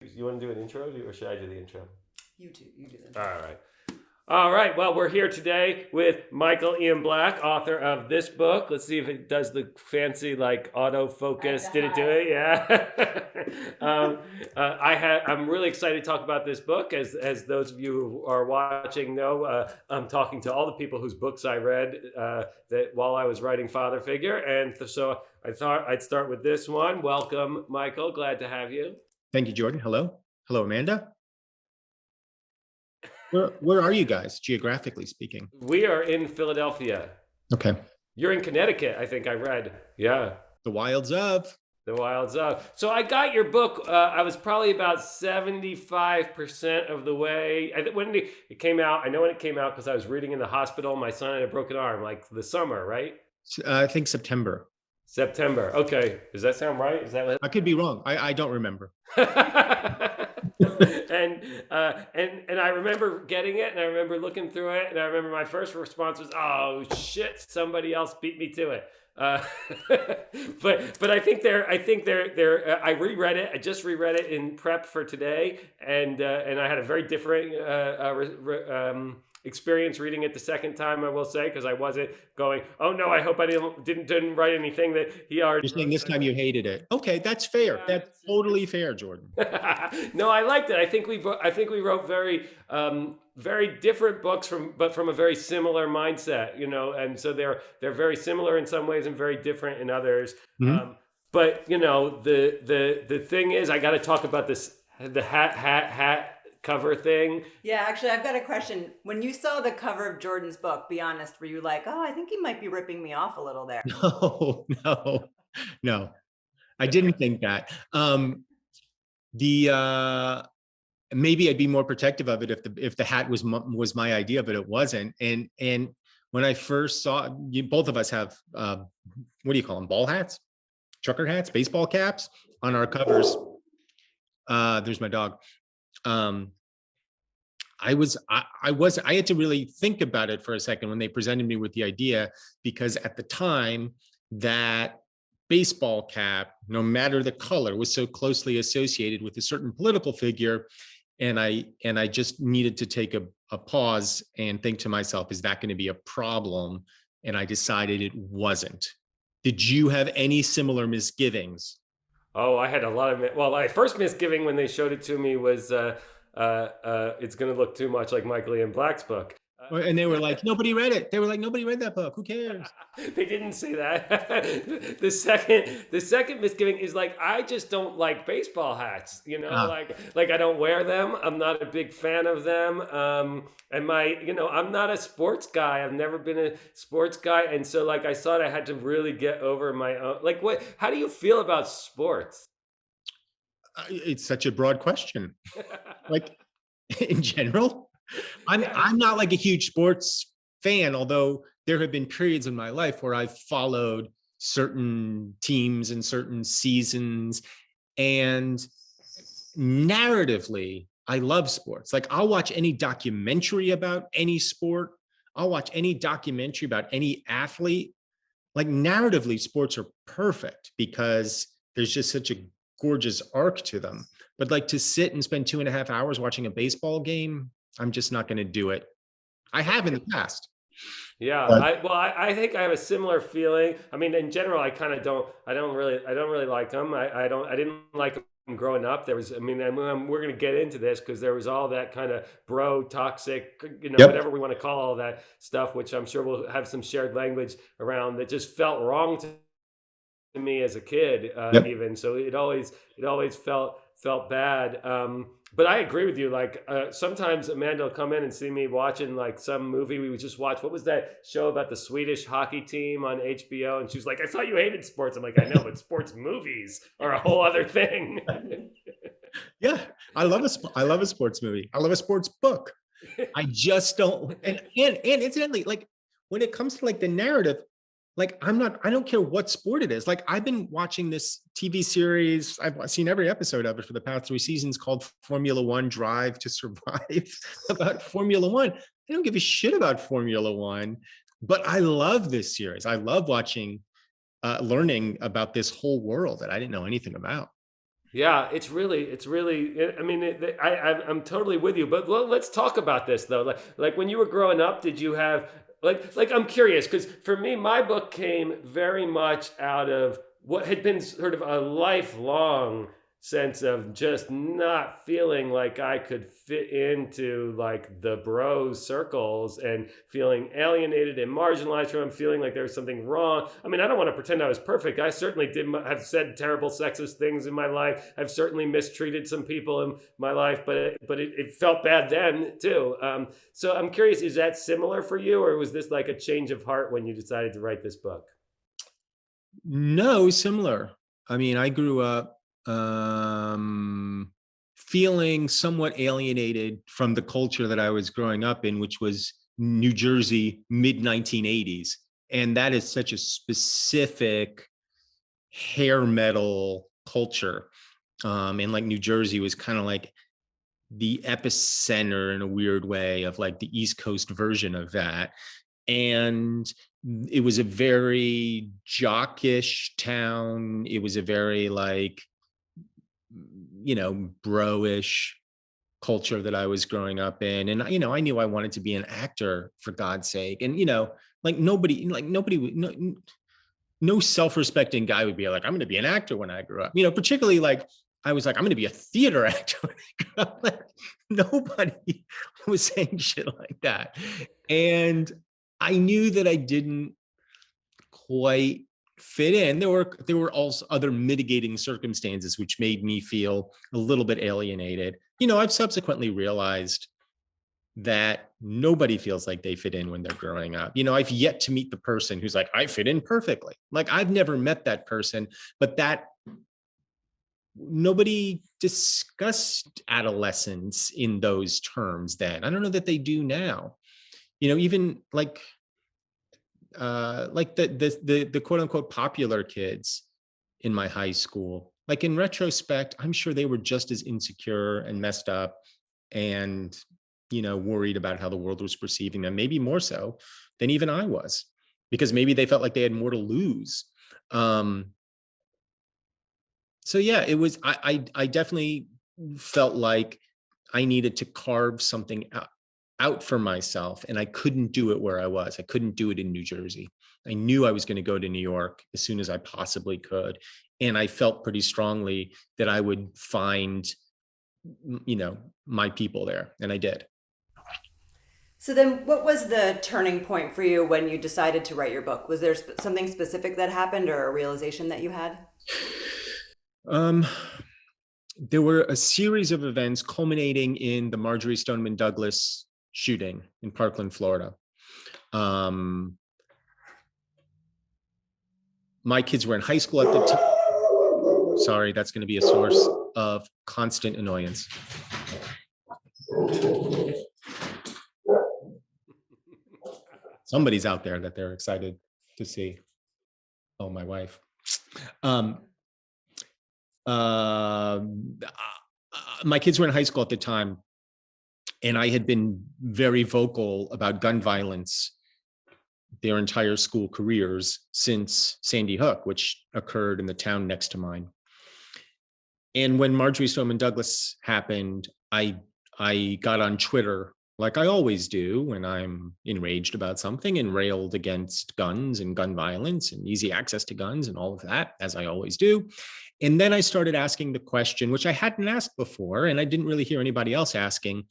You want to do an intro, or should I do the intro? You do the intro. All right. Well, we're here today with Michael Ian Black, author of this book. Let's see if it does the fancy like autofocus. Did it do it? Yeah. I'm really excited to talk about this book. As those of you who are watching know, I'm talking to all the people whose books I read that while I was writing Father Figure, and so I thought I'd start with this one. Welcome, Michael. Glad to have you. Thank you, Jordan. Hello, Amanda. Where are you guys, geographically speaking? We are in Philadelphia. Okay. You're in Connecticut, I think I read. Yeah. The wilds of. So I got your book. I was probably about 75% of the way. When it came out, I know when it came out because I was reading in the hospital. My son had a broken arm, like the summer, right? I think September. Okay. Does that sound right? Is that what? I could be wrong. I don't remember. and I remember getting it, and I remember looking through it, and I remember my first response was, "Oh shit, somebody else beat me to it." But I think I reread it. I just reread it in prep for today, and I had a very different experience reading it the second time, I will say, because I wasn't going, oh no, I hope I didn't write anything that he already. You're saying this time you hated it. Okay, that's fair. That's totally fair, Jordan. No, I liked it. I think we wrote very different books from a very similar mindset, and so they're very similar in some ways and very different in others. Mm-hmm. But the thing is, I got to talk about the hat cover thing. Yeah, actually, I've got a question. When you saw the cover of Jordan's book, be honest, were you like, oh, I think he might be ripping me off a little there? No. I didn't think that. Maybe I'd be more protective of it if the hat was my idea, but it wasn't. And when I first saw, both of us have what do you call them? Ball hats, trucker hats, baseball caps on our covers. There's my dog. I had to really think about it for a second when they presented me with the idea, because at the time that baseball cap, no matter the color, was so closely associated with a certain political figure. And I just needed to take a pause and think to myself, is that going to be a problem? And I decided it wasn't. Did you have any similar misgivings? Oh, I had a lot of my first misgiving when they showed it to me was it's going to look too much like Michael Ian Black's book. And they were like, nobody read it. They were like, nobody read that book. Who cares? They didn't say that. The second misgiving is like, I just don't like baseball hats. Like I don't wear them. I'm not a big fan of them. And I'm not a sports guy. I've never been a sports guy. And so like, I thought I had to really get over my own, like how do you feel about sports? It's such a broad question. Like in general, I'm not like a huge sports fan, although there have been periods in my life where I've followed certain teams and certain seasons, and narratively, I love sports. Like I'll watch any documentary about any sport. I'll watch any documentary about any athlete. Like narratively, sports are perfect because there's just such a gorgeous arc to them. But like to sit and spend 2.5 hours watching a baseball game, I'm just not going to do it. I have in the past. Yeah, I think I have a similar feeling. I mean, in general, I don't really like them. I didn't like them growing up. There was, we're going to get into this because there was all that kind of bro toxic, whatever we want to call all that stuff, which I'm sure we'll have some shared language around, that just felt wrong to me as a kid, even. So it always felt bad. But I agree with you. Like sometimes Amanda will come in and see me watching like some movie. We would just watch, what was that show about the Swedish hockey team on HBO? And she was like, I thought you hated sports. I'm like, I know, but sports movies are a whole other thing. Yeah, I love a sports movie. I love a sports book. I just don't. And incidentally, like when it comes to like the narrative, like I don't care what sport it is. Like I've been watching this TV series. I've seen every episode of it for the past 3 seasons, called Formula One Drive to Survive, about Formula One. I don't give a shit about Formula One, but I love this series. I love watching, learning about this whole world that I didn't know anything about. Yeah, it's really. I mean, I'm totally with you. But let's talk about this though. Like when you were growing up, did you have like I'm curious because for me, my book came very much out of what had been sort of a lifelong sense of just not feeling like I could fit into like the bro circles and feeling alienated and marginalized from them, feeling like there was something wrong. I mean, I don't want to pretend I was perfect. I certainly did have said terrible sexist things in my life. I've certainly mistreated some people in my life, but it felt bad then too. So I'm curious, is that similar for you, or was this like a change of heart when you decided to write this book? No, similar. I mean, I grew up feeling somewhat alienated from the culture that I was growing up in, which was New Jersey, mid 1980s. And that is such a specific hair metal culture. And like New Jersey was kind of like the epicenter in a weird way of like the East Coast version of that. And it was a very jockish town. It was a very like, bro-ish culture that I was growing up in. And, I knew I wanted to be an actor for God's sake. And, no self-respecting guy would be like, I'm going to be an actor when I grew up, particularly like, I was like, I'm going to be a theater actor when I grew up. Like, nobody was saying shit like that. And I knew that I didn't quite fit in. There were also other mitigating circumstances which made me feel a little bit alienated. I've subsequently realized that nobody feels like they fit in when they're growing up. I've yet to meet the person who's like, I fit in perfectly. Like, I've never met that person, but that nobody discussed adolescence in those terms then. I don't know that they do now. Even like the quote unquote popular kids in my high school, like in retrospect, I'm sure they were just as insecure and messed up and, worried about how the world was perceiving them, maybe more so than even I was, because maybe they felt like they had more to lose. So yeah, it was, I definitely felt like I needed to carve something out for myself, and I couldn't do it where I was. I couldn't do it in New Jersey. I knew I was going to go to New York as soon as I possibly could. And I felt pretty strongly that I would find, my people there. And I did. So then, what was the turning point for you when you decided to write your book? Was there something specific that happened or a realization that you had? Um, there were a series of events culminating in the Marjorie Stoneman Douglas shooting in Parkland, Florida. My kids were in high school at the time. Sorry, that's going to be a source of constant annoyance. Somebody's out there that they're excited to see. Oh, my wife. My kids were in high school at the time, and I had been very vocal about gun violence their entire school careers since Sandy Hook, which occurred in the town next to mine. And when Marjorie Stoneman Douglas happened, I got on Twitter, like I always do when I'm enraged about something, and railed against guns and gun violence and easy access to guns and all of that, as I always do. And then I started asking the question, which I hadn't asked before, and I didn't really hear anybody else asking.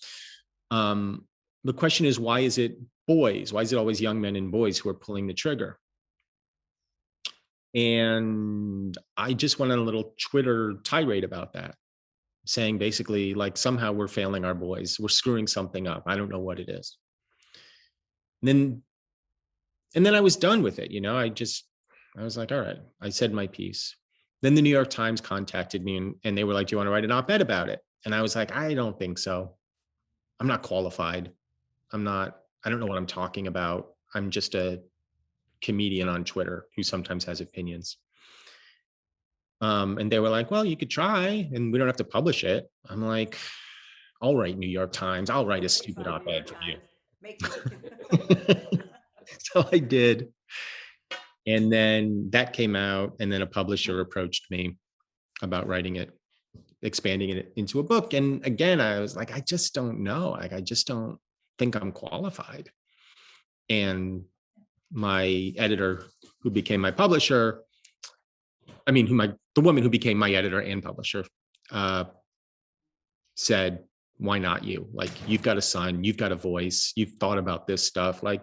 The question is, why is it boys? Why is it always young men and boys who are pulling the trigger? And I just went on a little Twitter tirade about that, saying basically, like, somehow we're failing our boys. We're screwing something up. I don't know what it is. And then I was done with it. I was like, all right, I said my piece. Then the New York Times contacted me and they were like, do you want to write an op-ed about it? And I was like, I don't think so. I'm not qualified. I don't know what I'm talking about. I'm just a comedian on Twitter who sometimes has opinions. And they were like, well, you could try and we don't have to publish it. I'm like, I'll write New York Times. I'll write a stupid op-ed for you. Make it. So I did. And then that came out, and then a publisher approached me about writing it expanding it into a book. And again, I was like, I just don't know. Like, I just don't think I'm qualified. And my editor, who became my publisher, the woman who became my editor and publisher, said, why not you? Like, you've got a son, you've got a voice, you've thought about this stuff. Like,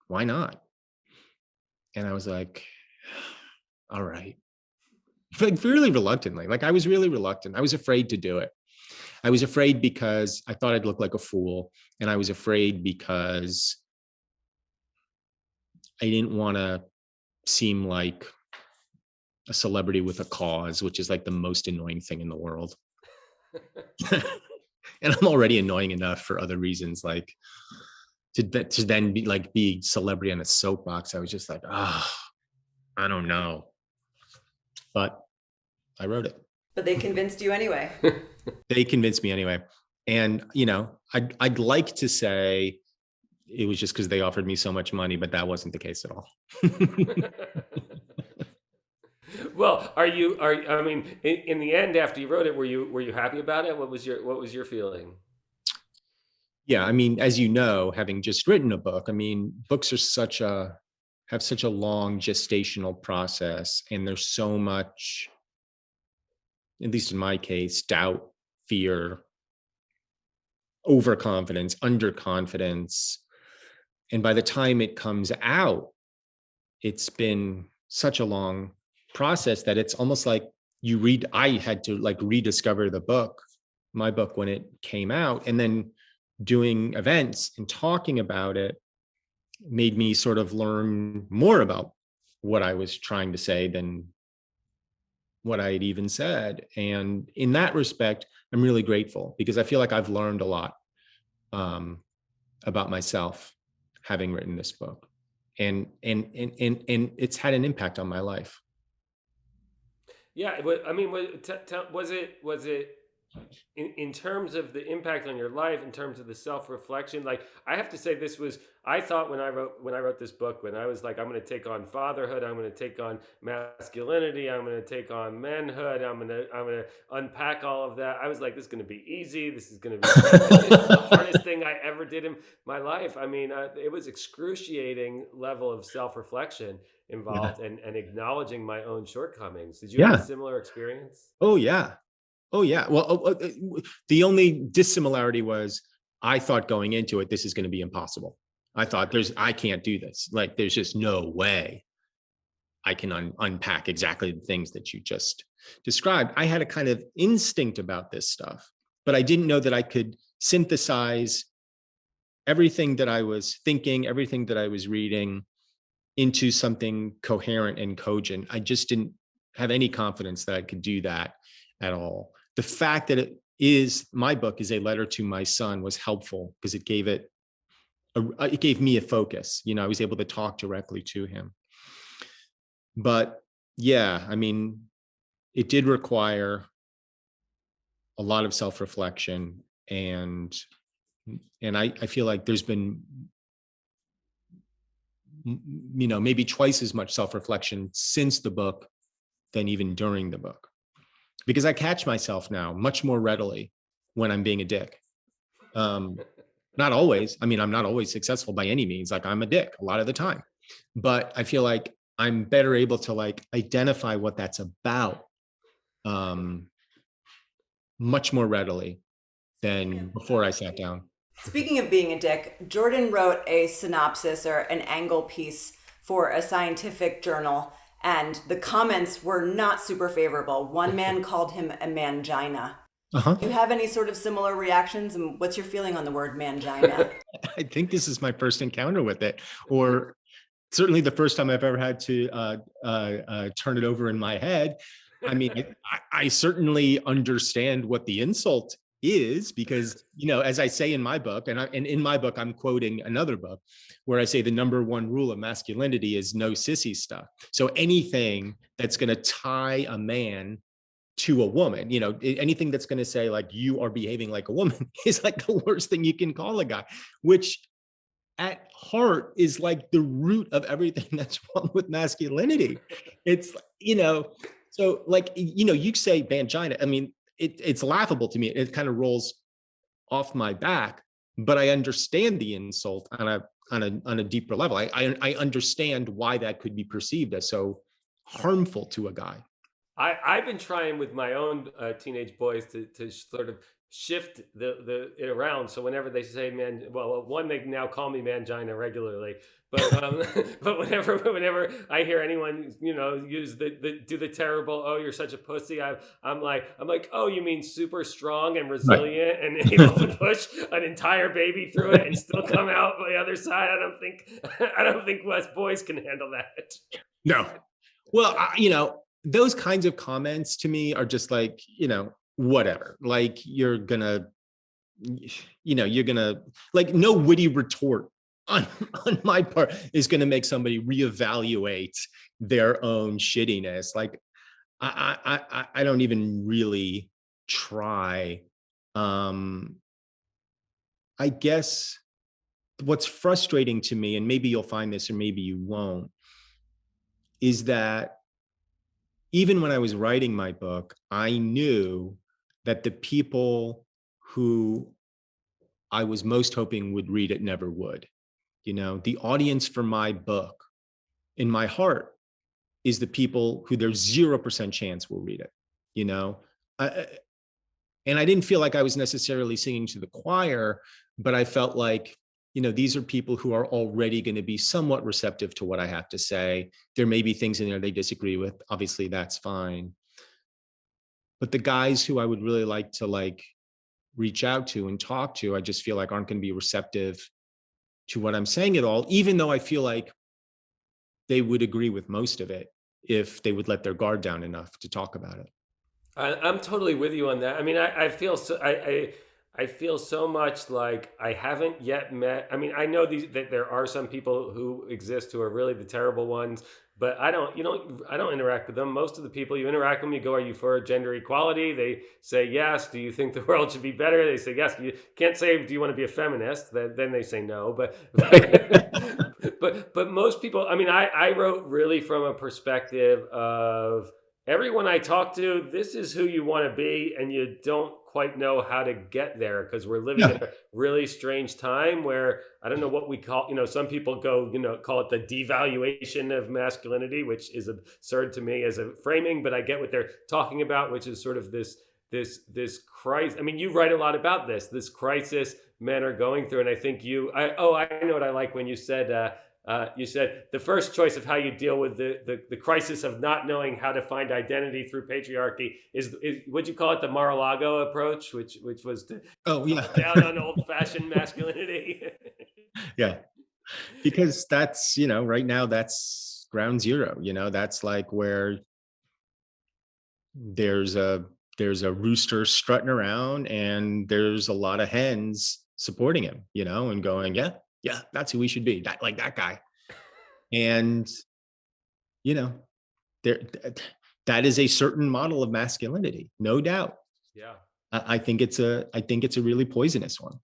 why not? And I was like, all right. Like, really reluctantly. Like, I was really reluctant. I was afraid to do it. I was afraid because I thought I'd look like a fool. And I was afraid because I didn't want to seem like a celebrity with a cause, which is like the most annoying thing in the world. And I'm already annoying enough for other reasons, like to then be celebrity on a soapbox. I was just like, I don't know. But I wrote it. But they convinced you anyway. They convinced me anyway. And, I'd like to say it was just because they offered me so much money, but that wasn't the case at all. Well, in the end, after you wrote it, were you happy about it? What was your feeling? Yeah. As you know, having just written a book, books are have such a long gestational process, and there's so much, at least in my case, doubt, fear, overconfidence, underconfidence. And by the time it comes out, it's been such a long process that it's almost like I had to rediscover my book when it came out, and then doing events and talking about it made me sort of learn more about what I was trying to say than what I had even said. And in that respect, I'm really grateful, because I feel like I've learned a lot about myself having written this book, and it's had an impact on my life. Yeah, was it in terms of the impact on your life, in terms of the self-reflection? Like, I have to say, I thought when I wrote this book, when I was like, I'm going to take on fatherhood, I'm going to take on masculinity, I'm going to take on manhood, I'm going to unpack all of that. I was like, this is going to be easy. This is going to be this is the hardest thing I ever did in my life. It was excruciating level of self-reflection involved, and acknowledging my own shortcomings. Did you have a similar experience? Oh yeah. Well, the only dissimilarity was I thought going into it, this is going to be impossible. I thought I can't do this. Like, there's just no way I can unpack exactly the things that you just described. I had a kind of instinct about this stuff, but I didn't know that I could synthesize everything that I was thinking, everything that I was reading, into something coherent and cogent. I just didn't have any confidence that I could do that at all. The fact that my book is a letter to my son was helpful, because it gave me a focus. I was able to talk directly to him. But yeah, it did require a lot of self-reflection, and I feel like there's been maybe twice as much self-reflection since the book than even during the book, because I catch myself now much more readily when I'm being a dick. Not always. I'm not always successful by any means. Like, I'm a dick a lot of the time, but I feel like I'm better able to identify what that's about much more readily than before I sat down. Speaking of being a dick, Jordan wrote a synopsis or an angle piece for a scientific journal, and the comments were not super favorable. One man called him a mangina. Do you have any sort of similar reactions? And what's your feeling on the word mangina? I think this is my first encounter with it, or certainly the first time I've ever had to turn it over in my head. I certainly understand what the insult is, because, as I say in my book, and in my book, I'm quoting another book where I say the number one rule of masculinity is no sissy stuff. So anything that's going to tie a man to a woman, anything that's going to say like, you are behaving like a woman, is like the worst thing you can call a guy, which at heart is like the root of everything that's wrong with masculinity. It's, So like, you say mangina. I mean, it's laughable to me. It kind of rolls off my back, but I understand the insult on a deeper level. I understand why that could be perceived as so harmful to a guy. I've been trying with my own teenage boys to sort of shift it around. So whenever they say man, well, one, they now call me mangina regularly, but but whenever I hear anyone use the do the terrible, oh, you're such a pussy, I'm like, oh, you mean super strong and Right. resilient and able to push an entire baby through it and still come out on the other side? I don't think us boys can handle that. No. Well, those kinds of comments to me are just like, whatever. Like you're gonna like no witty retort on my part is gonna make somebody reevaluate their own shittiness. Like I don't even really try. I guess what's frustrating to me, and maybe you'll find this or maybe you won't, is that even when I was writing my book, I knew that the people who I was most hoping would read it never would. The audience for my book in my heart is the people who there's 0% chance will read it. You know, I, and I didn't feel like I was necessarily singing to the choir, but I felt like, these are people who are already going to be somewhat receptive to what I have to say. There may be things in there they disagree with. Obviously, that's fine. But the guys who I would really like to reach out to and talk to, I just feel like aren't going to be receptive to what I'm saying at all, even though I feel like they would agree with most of it if they would let their guard down enough to talk about it. I'm totally with you on that. I mean, I feel so. I feel so much like I haven't yet met. I mean, I know that there are some people who exist who are really the terrible ones, but I don't. I don't interact with them. Most of the people you interact with them, you go, "Are you for gender equality?" They say yes. Do you think the world should be better? They say yes. You can't say, "Do you want to be a feminist?" Then they say no. But but most people. I mean, I wrote really from a perspective of everyone I talk to, this is who you want to be, and you don't quite know how to get there because we're living in Yeah. a really strange time where I don't know what we call, some people go, call it the devaluation of masculinity, which is absurd to me as a framing, but I get what they're talking about, which is sort of this crisis. I mean, you write a lot about this crisis men are going through, and I think I know what I like when you said the first choice of how you deal with the crisis of not knowing how to find identity through patriarchy is would you call it the Mar-a-Lago approach, which was to Oh, yeah. down on old-fashioned masculinity. Yeah. Because that's, right now that's ground zero. That's like where there's a rooster strutting around and there's a lot of hens supporting him, and going, yeah, yeah, that's who we should be. That guy. And, you know, there that is a certain model of masculinity, no doubt. Yeah. I think it's a really poisonous one.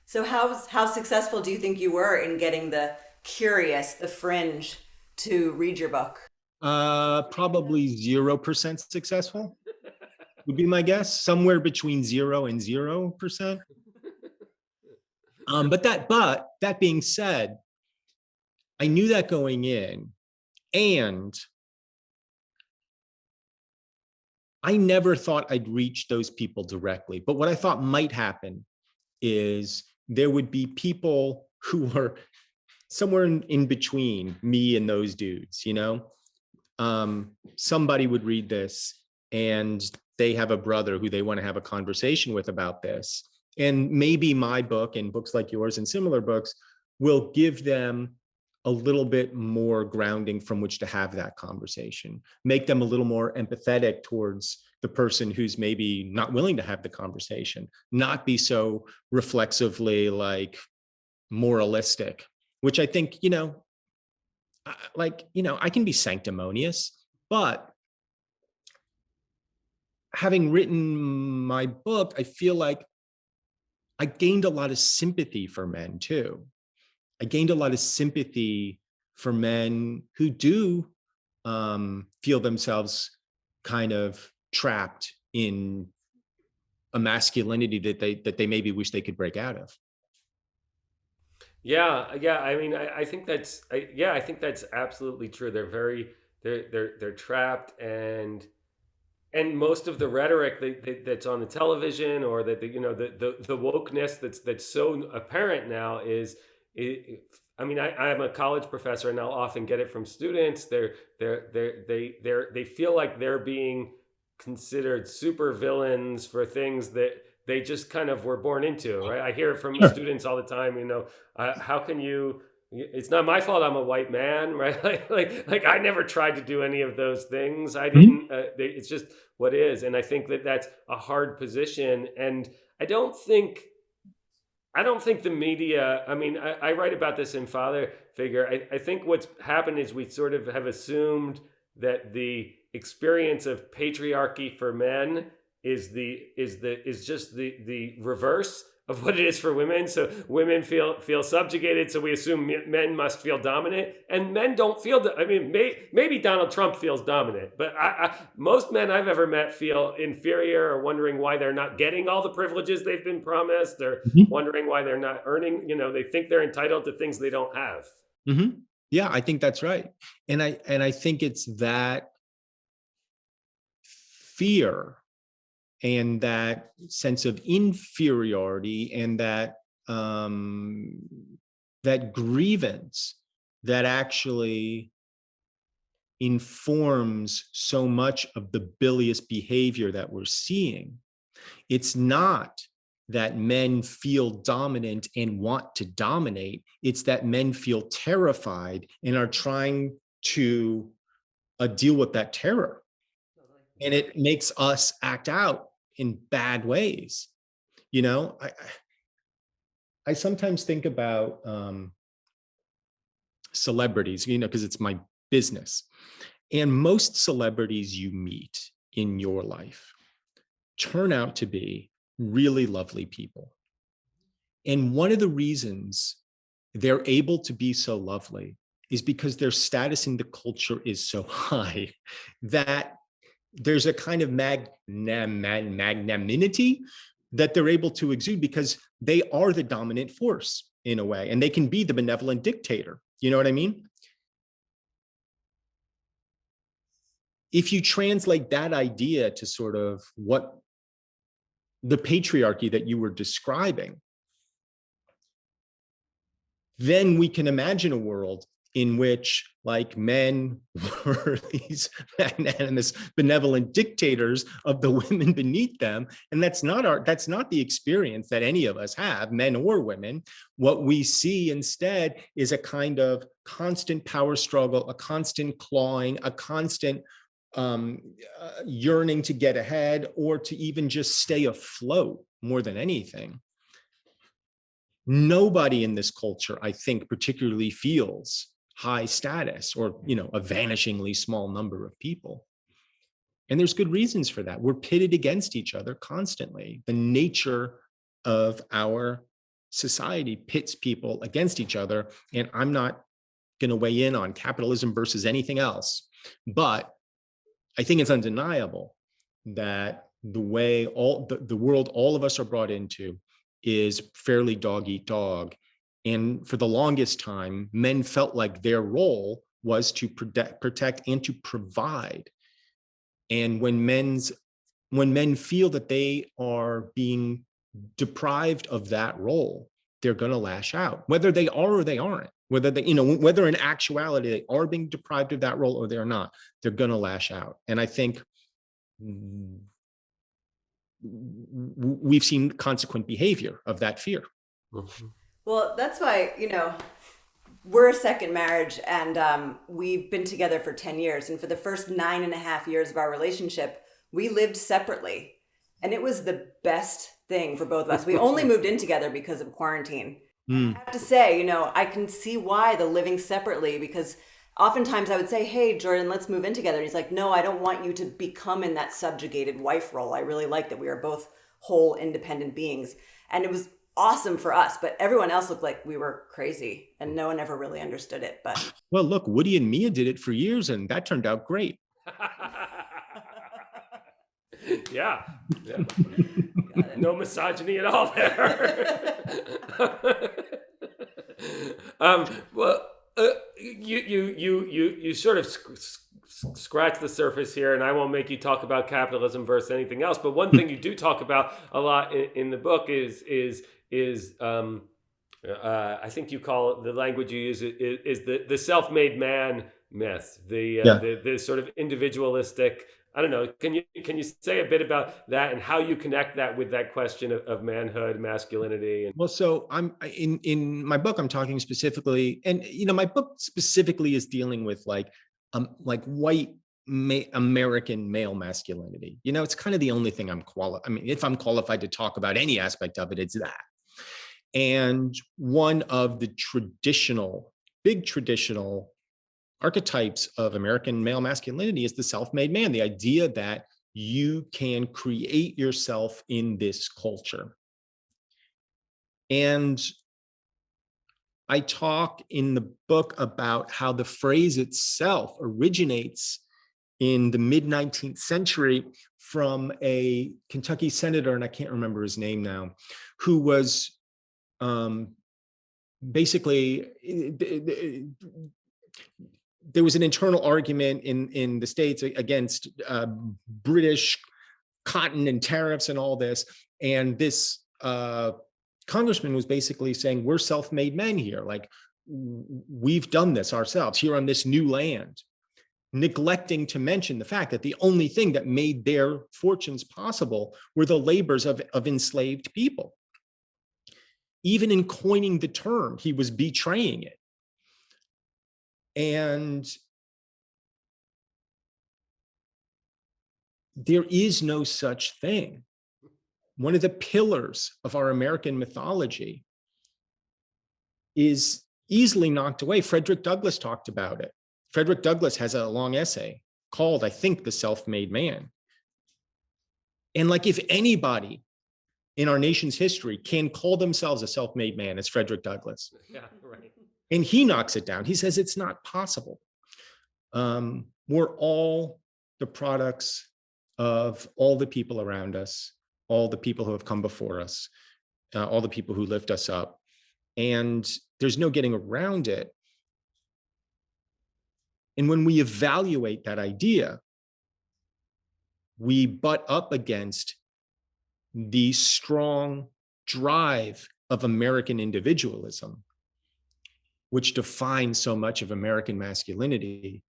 So how successful do you think you were in getting the curious, the fringe, to read your book? Probably 0% successful would be my guess. Somewhere between 0 and 0%. But that being said, I knew that going in, and I never thought I'd reach those people directly. But what I thought might happen is there would be people who were somewhere in between me and those dudes, somebody would read this and they have a brother who they want to have a conversation with about this. And maybe my book and books like yours and similar books will give them a little bit more grounding from which to have that conversation, make them a little more empathetic towards the person who's maybe not willing to have the conversation, not be so reflexively moralistic, which I think, I can be sanctimonious, but having written my book, I feel like I gained a lot of sympathy for men too. I gained a lot of sympathy for men who do feel themselves kind of trapped in a masculinity that they maybe wish they could break out of. Yeah. I mean, I think I think that's absolutely true. They're trapped, and most of the rhetoric that's on the television, or that the wokeness that's so apparent now I mean, I'm a college professor, and I'll often get it from students. They feel like they're being considered super villains for things that they just kind of were born into, right? I hear it from Sure. students all the time. How can you? It's not my fault. I'm a white man, right? Like I never tried to do any of those things. I Mhm. didn't. It's just what is, and I think that's a hard position. And I don't think the media, I mean, I write about this in Father Figure. I think what's happened is we sort of have assumed that the experience of patriarchy for men is just the reverse of what it is for women. So women feel subjugated, so we assume men must feel dominant, and men don't feel. I mean, maybe Donald Trump feels dominant, but most men I've ever met feel inferior, or wondering why they're not getting all the privileges they've been promised, or Mhm. wondering why they're not earning. They think they're entitled to things they don't have. Mhm. Yeah, I think that's right. And I think it's that fear and that sense of inferiority and um, that grievance that actually informs so much of the bilious behavior that we're seeing. It's not that men feel dominant and want to dominate. It's that men feel terrified and are trying to deal with that terror. And it makes us act out in bad ways. You know, I sometimes think about celebrities, because it's my business. And most celebrities you meet in your life turn out to be really lovely people. And one of the reasons they're able to be so lovely is because their status in the culture is so high that there's a kind of magnanimity that they're able to exude because they are the dominant force in a way, and they can be the benevolent dictator. You know what I mean? If you translate that idea to sort of what the patriarchy that you were describing, then we can imagine a world in which like men were these magnanimous, benevolent dictators of the women beneath them. And that's not the experience that any of us have, men or women. What we see instead is a kind of constant power struggle, a constant clawing, a constant yearning to get ahead or to even just stay afloat more than anything. Nobody in this culture, I think, particularly feels high status, or a vanishingly small number of people. And there's good reasons for that. We're pitted against each other constantly. The nature of our society pits people against each other. And I'm not going to weigh in on capitalism versus anything else, but I think it's undeniable that the way the world all of us are brought into is fairly dog eat dog. And for the longest time, men felt like their role was to protect and to provide. And when men feel that they are being deprived of that role, they're going to lash out, whether they are or they aren't, whether in actuality they are being deprived of that role or they're not, they're going to lash out. And I think we've seen consequent behavior of that fear. Mhm. Well, that's why, we're a second marriage, and we've been together for 10 years. And for the first 9.5 years of our relationship, we lived separately. And it was the best thing for both of us. We only moved in together because of quarantine. I have to say, I can see why the living separately, because oftentimes I would say, hey, Jordan, let's move in together. And he's like, no, I don't want you to become in that subjugated wife role. I really like that we are both whole, independent beings. And it was awesome for us, but everyone else looked like we were crazy, and no one ever really understood it. But Well, look, Woody and Mia did it for years, and that turned out great. Yeah. No misogyny at all there. Well, you sort of scratch the surface here, and I won't make you talk about capitalism versus anything else. But one thing you do talk about a lot in the book is I think you call it, the language you use is the self-made man myth, the sort of individualistic. I don't know. Can you say a bit about that and how you connect that with that question of manhood, masculinity? And well, so I'm in my book, I'm talking specifically, and my book specifically is dealing with like white American male masculinity. It's kind of the only thing I mean, if I'm qualified to talk about any aspect of it, it's that. And one of the big traditional archetypes of American male masculinity is the self-made man, the idea that you can create yourself in this culture. And I talk in the book about how the phrase itself originates in the mid-19th century from a Kentucky senator, and I can't remember his name now, who was basically, there was an internal argument in the States against British cotton and tariffs and all this. And this congressman was basically saying, we're self-made men here. Like, we've done this ourselves here on this new land, neglecting to mention the fact that the only thing that made their fortunes possible were the labors of enslaved people. Even in coining the term, he was betraying it. And there is no such thing. One of the pillars of our American mythology is easily knocked away. Frederick Douglass talked about it. Frederick Douglass has a long essay called, I think, The Self-Made Man. And like, if anybody in our nation's history can call themselves a self-made man, it's Frederick Douglass. Yeah, right. And he knocks it down. He says it's not possible. We're all the products of all the people around us, all the people who have come before us, all the people who lift us up. And there's no getting around it. And when we evaluate that idea, we butt up against the strong drive of American individualism, which defines so much of American masculinity.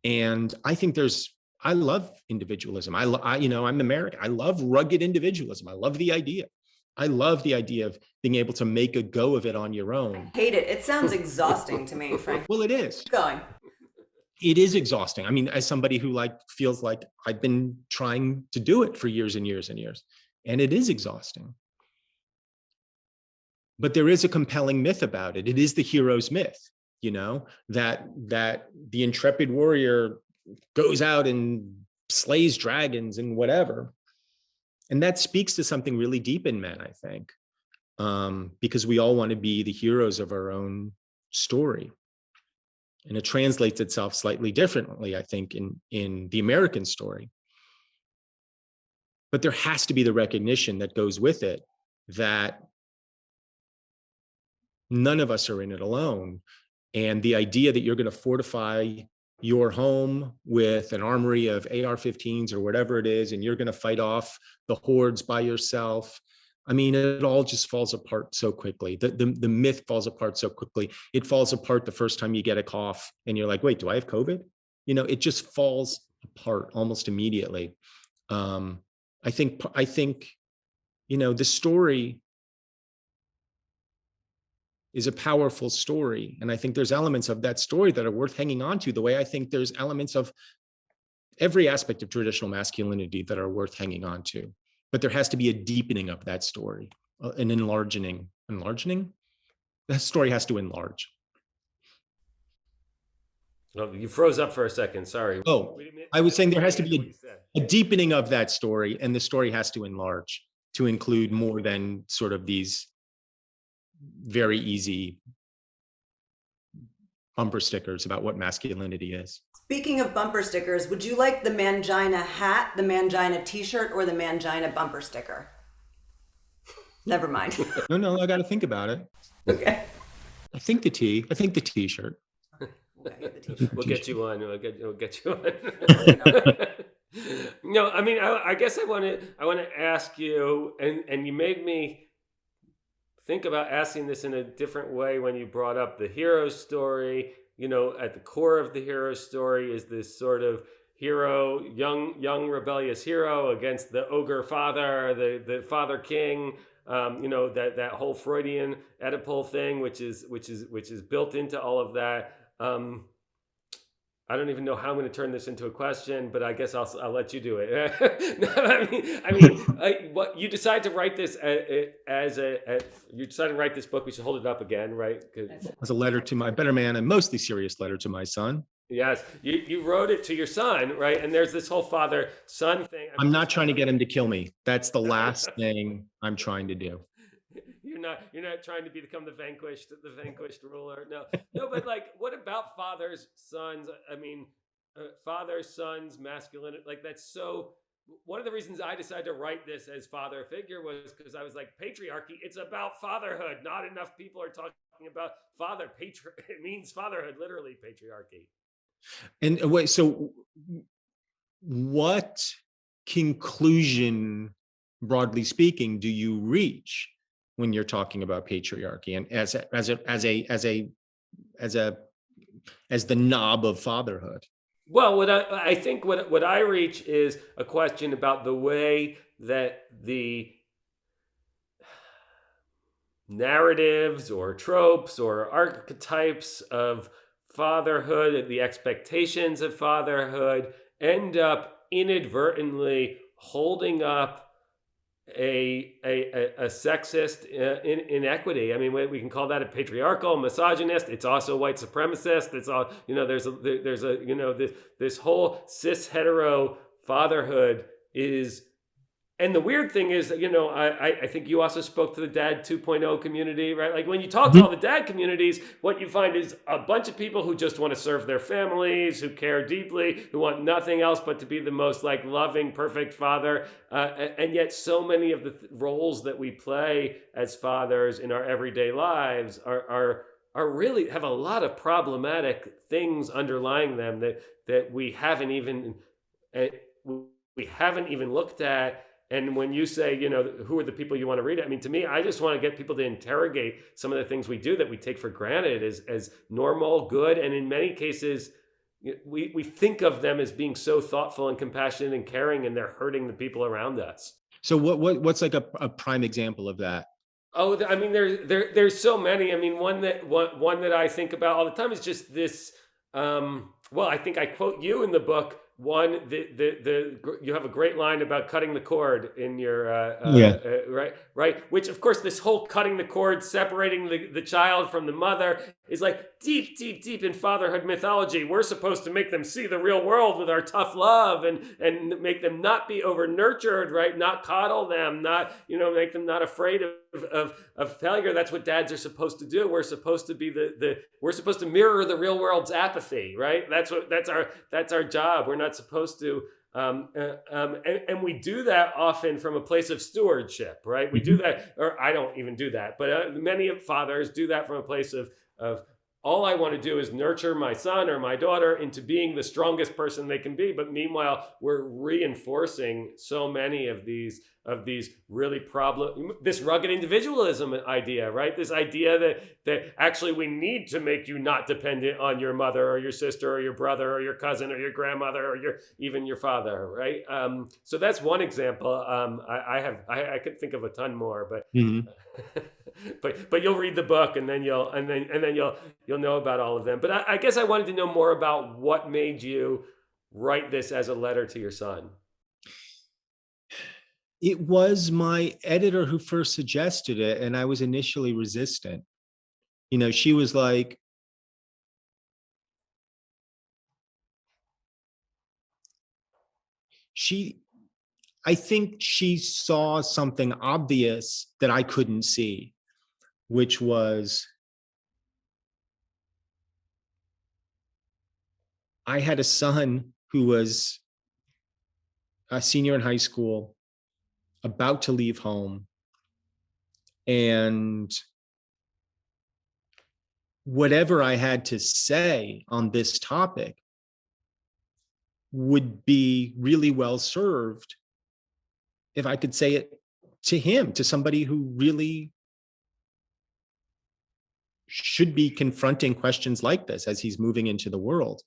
And I think I love individualism. I'm American. I love rugged individualism. I love the idea. I love the idea of being able to make a go of it on your own. I hate it. It sounds exhausting to me, Frank. Well, it is. Keep going. It is exhausting. I mean, as somebody who feels like I've been trying to do it for years and years and years, and it is exhausting. But there is a compelling myth about it. It is the hero's myth, that the intrepid warrior goes out and slays dragons and whatever. And that speaks to something really deep in men, I think, because we all want to be the heroes of our own story. And it translates itself slightly differently, I think, in the American story. But there has to be the recognition that goes with it that none of us are in it alone. And the idea that you're going to fortify your home with an armory of AR-15s or whatever it is, and you're going to fight off the hordes by yourself, I mean, it all just falls apart so quickly. The myth falls apart so quickly. It falls apart the first time you get a cough and you're like, wait, do I have COVID? It just falls apart almost immediately. I think, the story is a powerful story. And I think there's elements of that story that are worth hanging on to, the way I think there's elements of every aspect of traditional masculinity that are worth hanging on to. But there has to be a deepening of that story, an enlarging. That story has to enlarge. Oh, you froze up for a second. Sorry. Oh, I was saying there has to be a deepening of that story, and the story has to enlarge to include more than sort of these very easy bumper stickers about what masculinity is. Speaking of bumper stickers, would you like the mangina hat, the mangina t-shirt, or the mangina bumper sticker? Never mind. No, I got to think about it. Okay. I think the t-shirt. We'll get you one. We'll get you one. No, I mean, I guess I want to ask you, and you made me think about asking this in a different way when you brought up the hero story. You know, at the core of the hero story is this sort of hero, young rebellious hero against the ogre father, the father king. You know, that whole Freudian Oedipal thing, which is built into all of that. I don't even know how I'm going to turn this into a question, but I guess I'll let you do it. What you decide to write this you decided to write this book. We should hold it up again, right? As a letter to my better man, a mostly serious letter to my son. Yes, you wrote it to your son, right? And there's this whole father-son thing. I'm not trying to get him to kill me. That's the last thing I'm trying to do. You're not trying to become the vanquished ruler. No, but like, what about fathers, sons? I mean, fathers, sons, masculinity. Like, that's so. One of the reasons I decided to write this as father figure was because I was like, patriarchy. It's about fatherhood. Not enough people are talking about father. It means fatherhood, literally, patriarchy. And wait, so what conclusion, broadly speaking, do you reach when you're talking about patriarchy and as the knob of fatherhood? Well, I think what I reach is a question about the way that the narratives or tropes or archetypes of fatherhood, the expectations of fatherhood, end up inadvertently holding up a sexist inequity. I mean, we can call that a patriarchal, misogynist. It's also white supremacist. It's all, you know, there's a you know, this whole cis hetero fatherhood is. And the weird thing is that, you know, I think you also spoke to the Dad 2.0 community, right? Like, when you talk to all the dad communities, what you find is a bunch of people who just want to serve their families, who care deeply, who want nothing else but to be the most like loving, perfect father. And yet so many of the roles that we play as fathers in our everyday lives are really have a lot of problematic things underlying them that we haven't even looked at. And when you say, you know, who are the people you want to read it? I mean, to me, I just want to get people to interrogate some of the things we do that we take for granted as normal, good. And in many cases, we think of them as being so thoughtful and compassionate and caring, and they're hurting the people around us. So what's like a prime example of that? Oh, I mean, there's so many. I mean, one that I think about all the time is just this. Well, I think I quote you in the book. One, you have a great line about cutting the cord in your right. Which, of course, this whole cutting the cord, separating the child from the mother, is like deep in fatherhood mythology. We're supposed to make them see the real world with our tough love and make them not be over nurtured, right? Not coddle them, not, you know, make them not afraid of failure. That's what dads are supposed to do. We're supposed to be we're supposed to mirror the real world's apathy, right? That's our job. We're not supposed to, and we do that often from a place of stewardship, right? We do that, or I don't even do that, but many fathers do that from a place of all I want to do is nurture my son or my daughter into being the strongest person they can be. But meanwhile, we're reinforcing so many of these really this rugged individualism idea, right? This idea that actually we need to make you not dependent on your mother or your sister or your brother or your cousin or your grandmother or even your father, right? So that's one example. I could think of a ton more, but but you'll read the book and then you'll know about all of them. But I guess I wanted to know more about what made you write this as a letter to your son. It was my editor who first suggested it, and I was initially resistant. You know, she was like, I think she saw something obvious that I couldn't see, which was I had a son who was a senior in high school, about to leave home, and whatever I had to say on this topic would be really well served if I could say it to him, to somebody who really should be confronting questions like this as he's moving into the world.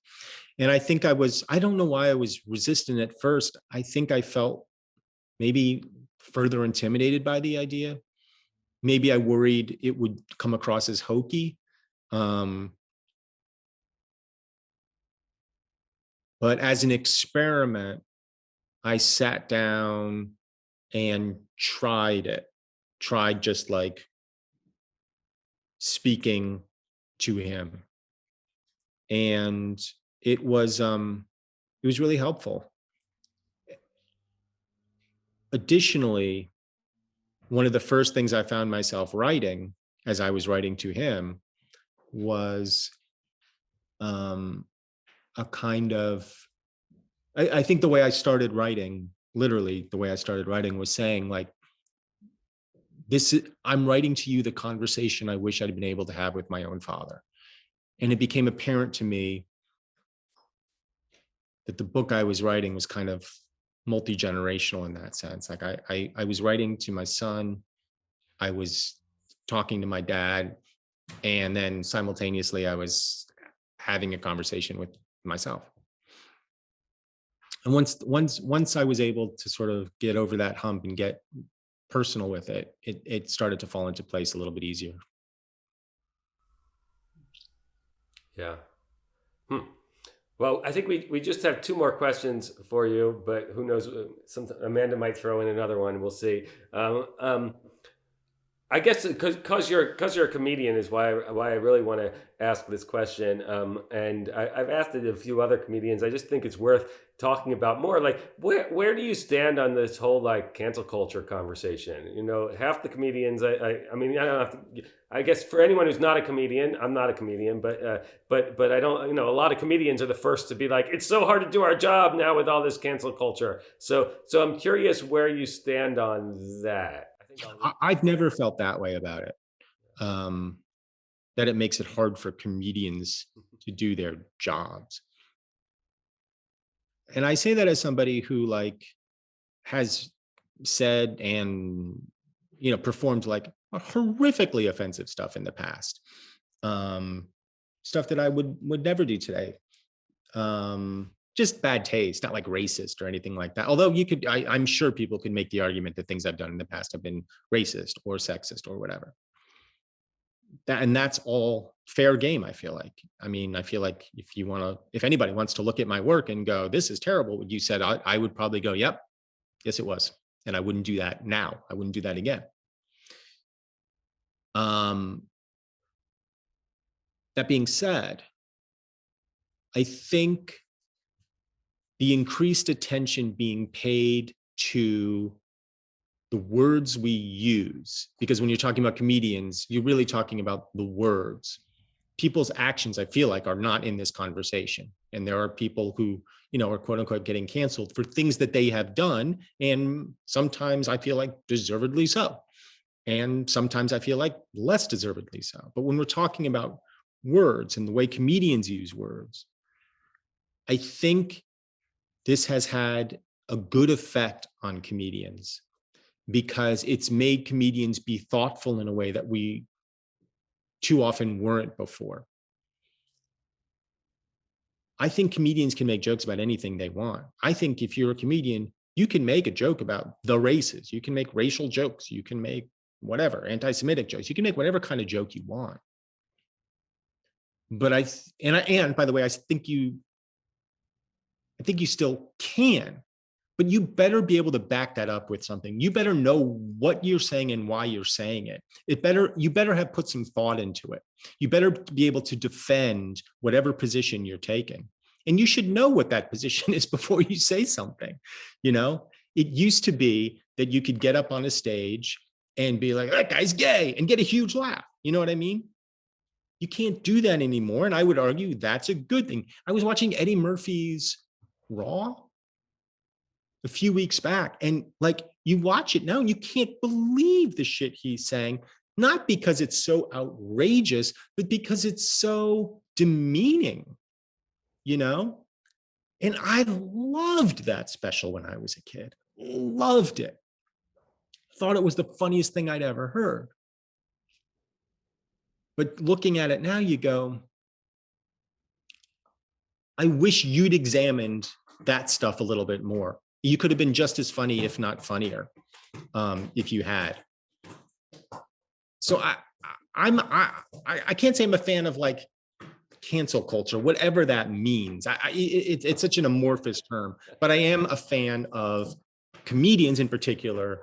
And I think I don't know why I was resistant at first. I think I felt maybe further intimidated by the idea. Maybe I worried it would come across as hokey. But as an experiment, I sat down and tried just like speaking to him. And it was really helpful. Additionally, one of the first things I found myself writing as I was writing to him was a kind of, I think the way I started writing, literally the way I started writing was saying like, I'm writing to you the conversation I wish I'd been able to have with my own father. And it became apparent to me that the book I was writing was kind of multi-generational in that sense. Like I was writing to my son, I was talking to my dad, and then simultaneously I was having a conversation with myself. And once I was able to sort of get over that hump and get personal with it, it started to fall into place a little bit easier. Yeah. Well, I think we just have two more questions for you, but who knows? Amanda might throw in another one. We'll see. I guess because you're a comedian is why I really want to ask this question. And I've asked it of a few other comedians. I just think it's worth talking about more. Like where do you stand on this whole like cancel culture conversation? You know, half the comedians. I mean I don't have to. I guess for anyone who's not a comedian, I'm not a comedian, but I don't. You know, a lot of comedians are the first to be like, it's so hard to do our job now with all this cancel culture. So I'm curious where you stand on that. I've never felt that way about it. That it makes it hard for comedians to do their jobs. And I say that as somebody who like has said and performed like horrifically offensive stuff in the past. Stuff that I would never do today. Just bad taste, not like racist or anything like that. Although I'm sure people could make the argument that things I've done in the past have been racist or sexist or whatever. And that's all fair game, I feel like. I mean, I feel like if anybody wants to look at my work and go, this is terrible, what you said, I would probably go, yep, yes, it was. And I wouldn't do that now. I wouldn't do that again. That being said, I think the increased attention being paid to the words we use, because when you're talking about comedians, you're really talking about the words. People's actions, I feel like, are not in this conversation. And there are people who, are quote unquote getting canceled for things that they have done. And sometimes I feel like deservedly so. And sometimes I feel like less deservedly so. But when we're talking about words and the way comedians use words, I think this has had a good effect on comedians because it's made comedians be thoughtful in a way that we too often weren't before. I think comedians can make jokes about anything they want. I think if you're a comedian, you can make a joke about the races. You can make racial jokes. You can make whatever, anti-Semitic jokes. You can make whatever kind of joke you want. But and by the way, I think you still can, but you better be able to back that up with something. You better know what you're saying and why you're saying it. You better have put some thought into it. You better be able to defend whatever position you're taking. And you should know what that position is before you say something. It used to be that you could get up on a stage and be like, that guy's gay, and get a huge laugh. You know what I mean? You can't do that anymore. And I would argue that's a good thing. I was watching Eddie Murphy's Raw a few weeks back, and like you watch it now and you can't believe the shit he's saying, not because it's so outrageous, but because it's so demeaning, you know? And I loved that special when I was a kid. Loved it. Thought it was the funniest thing I'd ever heard. But looking at it now, you go, I wish you'd examined that stuff a little bit more. You could have been just as funny, if not funnier, if you had. So I can't say I'm a fan of like cancel culture, whatever that means. It's such an amorphous term, but I am a fan of comedians in particular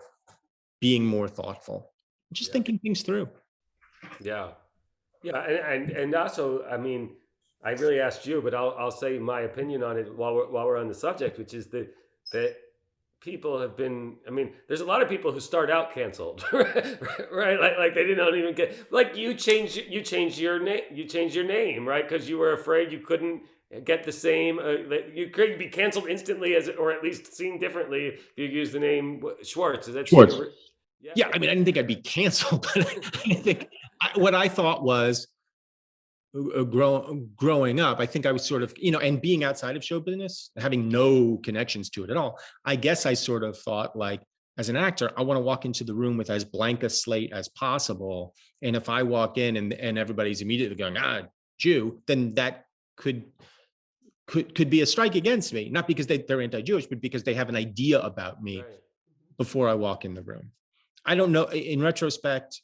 being more thoughtful, just thinking things through. Yeah. Yeah. And also, I mean, I really asked you, but I'll say my opinion on it while we're on the subject, which is that people have been, I mean, there's a lot of people who start out canceled, right? Like they didn't even get, like you changed your name, right? Because you were afraid you couldn't get the same, you could be canceled instantly or at least seen differently if you use the name Schwartz. Is that Schwartz? Yeah. I mean, I didn't think I'd be canceled, but I think what I thought was growing up, I think I was sort of, and being outside of show business, having no connections to it at all, I guess I sort of thought like, as an actor, I want to walk into the room with as blank a slate as possible. And if I walk in and everybody's immediately going, Jew, then that could be a strike against me, not because they're anti-Jewish, but because they have an idea about me before I walk in the room. I don't know. In retrospect,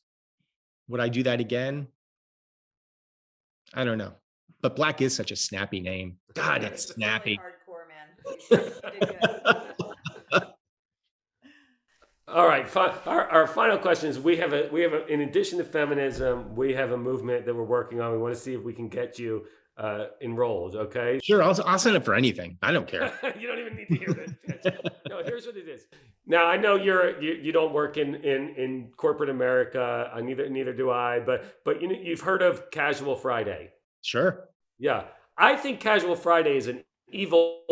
would I do that again? I don't know. But Black is such a snappy name. God, it's snappy. Really hardcore, man. All right. Our final question is: we have in addition to feminism, we have a movement that we're working on. We want to see if we can get you enrolled. Okay. Sure, I'll sign up for anything. I don't care. You don't even need to hear that. No, here's what it is. Now I know you don't work in corporate America. Neither do I. But you've heard of Casual Friday. Sure. Yeah, I think Casual Friday is an evil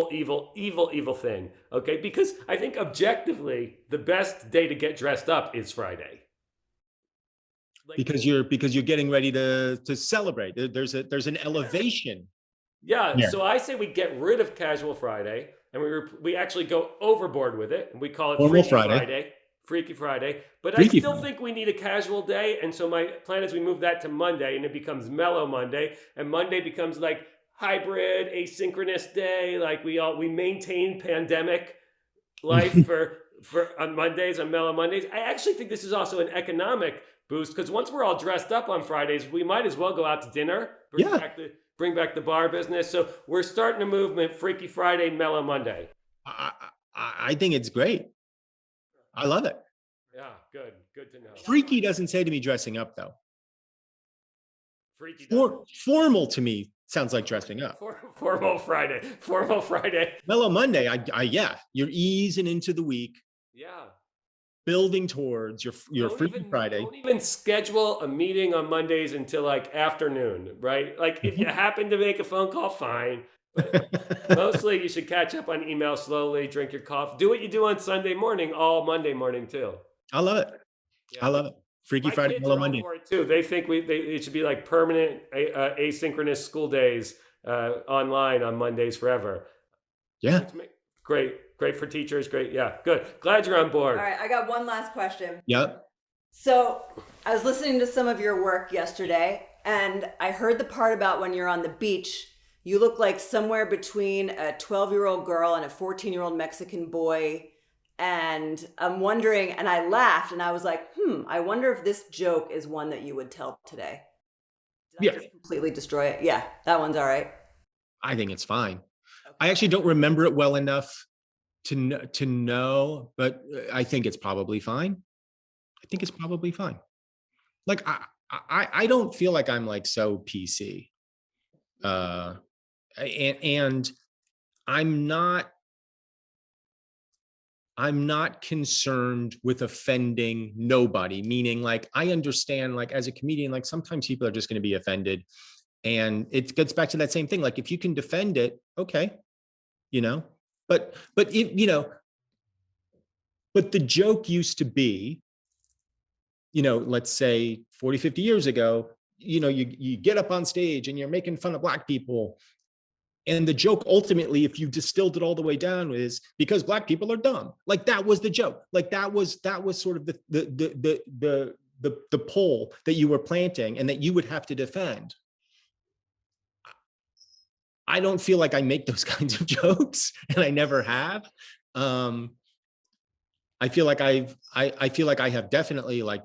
thing. Okay, because I think objectively the best day to get dressed up is Friday. Like, because you're getting ready to celebrate. There's an elevation. Yeah. So I say we get rid of Casual Friday and we actually go overboard with it and we call it Freaky Friday. But I still think we need a casual day, and so my plan is we move that to Monday, and it becomes Mellow Monday, and Monday becomes like hybrid asynchronous day. Like we maintain pandemic life for on Mondays, on Mellow Mondays. I actually think this is also an economic boost, because once we're all dressed up on Fridays, we might as well go out to dinner, bring back the bar business. So we're starting a movement: Freaky Friday, Mellow Monday. I think it's great. I love it. Yeah, good to know. Freaky doesn't say to me dressing up though. Freaky formal to me sounds like dressing up. Formal Friday. Mellow Monday, you're easing into the week. Yeah. Building towards your Freaky Friday. Don't even schedule a meeting on Mondays until like afternoon, right? Like if you happen to make a phone call, fine. But mostly you should catch up on email slowly, drink your coffee, do what you do on Sunday morning, all Monday morning too. I love it. Yeah. I love it. Freaky Friday, Mellow Monday. For it too. They think it should be like permanent asynchronous school days online on Mondays forever. Yeah. Great for teachers. Great. Yeah. Good. Glad you're on board. All right. I got one last question. Yep. So I was listening to some of your work yesterday, and I heard the part about when you're on the beach, you look like somewhere between a 12-year-old girl and a 14-year-old Mexican boy. And I'm wondering, and I laughed and I was like, I wonder if this joke is one that you would tell today. Did I just completely destroy it? Yeah, that one's all right. I think it's fine. Okay. I actually don't remember it well enough to know, but I think it's probably fine. Like I don't feel like I'm like so PC. And I'm not I'm not concerned with offending nobody, meaning like I understand, like as a comedian, like sometimes people are just going to be offended. And it gets back to that same thing. Like if you can defend it, okay, you know, but if, you know, but the joke used to be, you know, let's say 40, 50 years ago, you know, you get up on stage and you're making fun of Black people. And the joke ultimately, if you distilled it all the way down, is because Black people are dumb. Like that was the joke. Like that was sort of the pole that you were planting and that you would have to defend. I don't feel like I make those kinds of jokes, and I never have. I feel like I feel like I have definitely like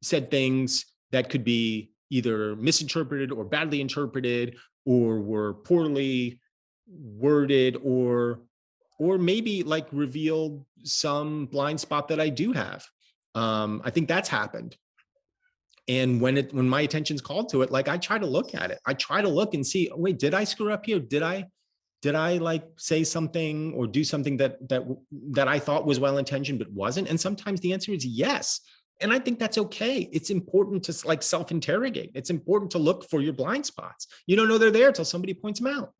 said things that could be either misinterpreted or badly interpreted or were poorly worded or maybe like revealed some blind spot that I do have. I think that's happened. And when my attention's called to it, like I try to look at it. I try to look and see, wait, did I screw up here? Did I like say something or do something that I thought was well-intentioned but wasn't? And sometimes the answer is yes. And I think that's okay. It's important to like self-interrogate. It's important to look for your blind spots. You don't know they're there until somebody points them out.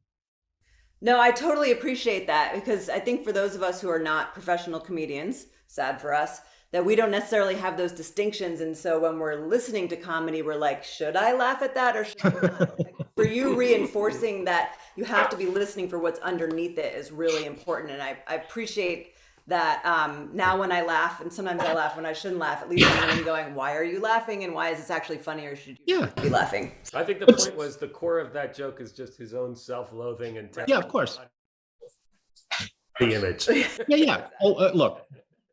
No, I totally appreciate that, because I think for those of us who are not professional comedians, sad for us, that we don't necessarily have those distinctions. And so when we're listening to comedy, we're like, should I laugh at that or should I not? Like, for you, reinforcing that you have to be listening for what's underneath it is really important. And I appreciate that. Now when I laugh, and sometimes I laugh when I shouldn't laugh, at least I'm going, why are you laughing? And why is this actually funny, or should you be laughing? I think the point was the core of that joke is just his own self-loathing and yeah, of course, the image. Yeah. Oh, look,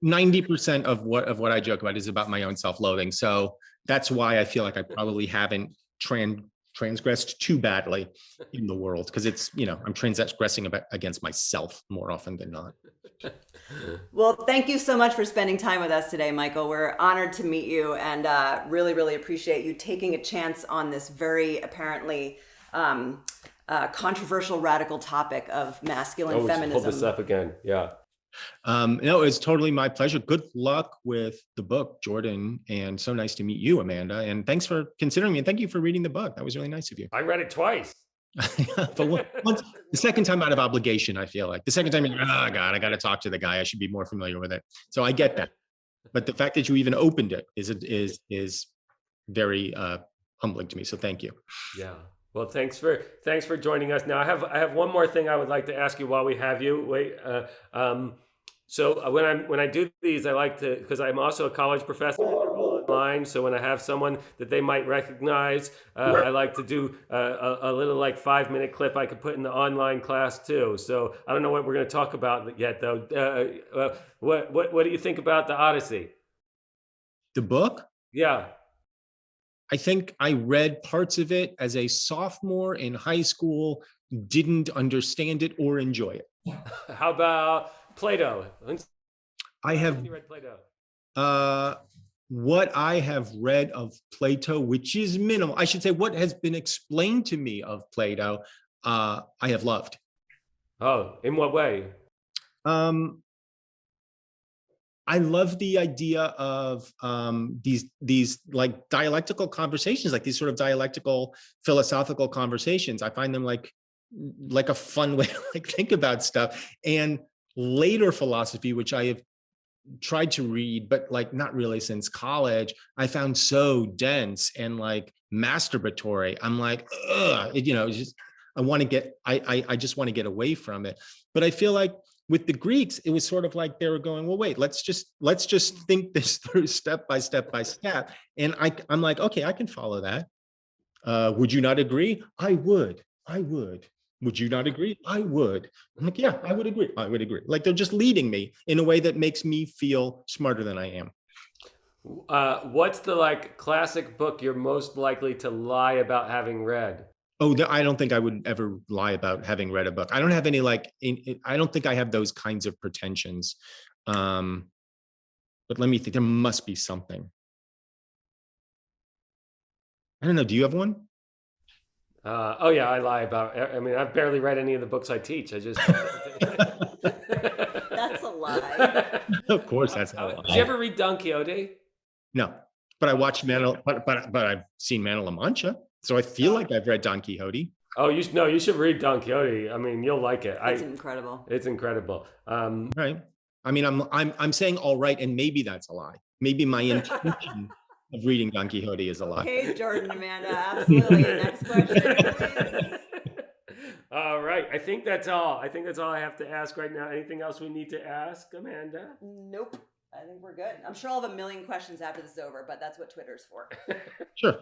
90% of what I joke about is about my own self-loathing. So that's why I feel like I probably haven't transgressed too badly in the world, because it's, you know, I'm transgressing against myself more often than not. Well, thank you so much for spending time with us today, Michael. We're honored to meet you, and really, really appreciate you taking a chance on this very apparently controversial, radical topic of masculine feminism. Hold this up again. Yeah. No, it's totally my pleasure. Good luck with the book, Jordan. And so nice to meet you, Amanda. And thanks for considering me. And thank you for reading the book. That was really nice of you. I read it twice. But once, the second time out of obligation, I feel like. The second time, you're like, oh God, I got to talk to the guy. I should be more familiar with it. So I get that. But the fact that you even opened it is very humbling to me. So thank you. Yeah. Well, thanks for joining us. Now, I have one more thing I would like to ask you while we have you. Wait. So when I do these, I like to, because I'm also a college professor, and they're all online. So when I have someone that they might recognize, I like to do a little like 5-minute clip I could put in the online class too. So I don't know what we're going to talk about yet, though. What do you think about the Odyssey? The book? Yeah. I think I read parts of it as a sophomore in high school, didn't understand it or enjoy it. How about Plato? I have you read Plato? What I have read of Plato, which is minimal, I should say what has been explained to me of Plato, I have loved. Oh, in what way? I love the idea of these like dialectical conversations, like these sort of dialectical philosophical conversations. I find them like a fun way to like think about stuff. And later philosophy, which I have tried to read, but like not really since college, I found so dense and like masturbatory. I'm like, ugh, you know, just I just want to get away from it. But I feel like with the Greeks, it was sort of like they were going, well, wait, let's just think this through step by step by step. And I'm like, okay, I can follow that. Would you not agree? I would. Would you not agree? I would. I'm like, yeah, I would agree. Like they're just leading me in a way that makes me feel smarter than I am. What's the like classic book you're most likely to lie about having read? Oh, I don't think I would ever lie about having read a book. I don't have any like, I don't think I have those kinds of pretensions. But let me think, there must be something. I don't know, do you have one? Oh yeah, I lie about, I mean, I've barely read any of the books I teach. I just, lie. Of course, that's how. Did you ever read Don Quixote? No, but I watched but I've seen Man of La Mancha, so I feel like I've read Don Quixote. Oh, you should read Don Quixote. I mean, you'll like it. It's incredible. It's incredible. Right. I mean, I'm saying all right, and maybe that's a lie. Maybe my intention of reading Don Quixote is a lie. Okay, Jordan, Amanda, absolutely. Next question, please. All right. I think that's all. I have to ask right now. Anything else we need to ask, Amanda? Nope. I think we're good. I'm sure I'll have a million questions after this is over, but that's what Twitter's for. Sure.